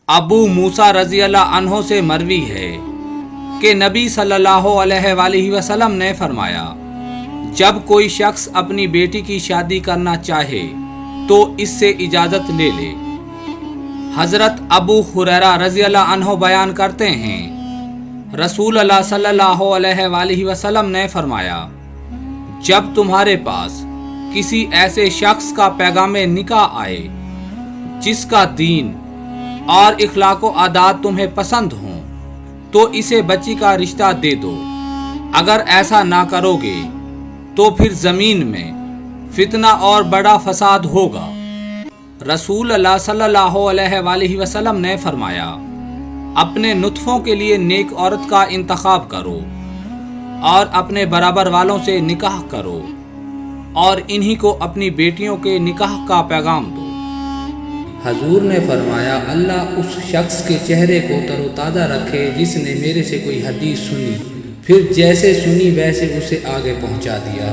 ابو موسیٰ رضی اللہ عنہ سے مروی ہے کہ نبی صلی اللہ علیہ وسلم نے فرمایا، جب کوئی شخص اپنی بیٹی کی شادی کرنا چاہے تو اس سے اجازت لے لے۔ حضرت ابو ہریرہ رضی اللہ عنہ بیان کرتے ہیں، رسول اللہ صلی اللہ علیہ وسلم نے فرمایا، جب تمہارے پاس کسی ایسے شخص کا پیغام نکاح آئے جس کا دین اور اخلاق و عادات تمہیں پسند ہوں تو اسے بچی کا رشتہ دے دو۔ اگر ایسا نہ کرو گے تو پھر زمین میں فتنہ اور بڑا فساد ہوگا۔ رسول اللہ صلی اللہ علیہ وسلم نے فرمایا، اپنے نطفوں کے لیے نیک عورت کا انتخاب کرو اور اپنے برابر والوں سے نکاح کرو اور انہی کو اپنی بیٹیوں کے نکاح کا پیغام دو۔ حضور نے فرمایا، اللہ اس شخص کے چہرے کو تر و تازہ رکھے جس نے میرے سے کوئی حدیث سنی، پھر جیسے سنی ویسے اسے آگے پہنچا دیا۔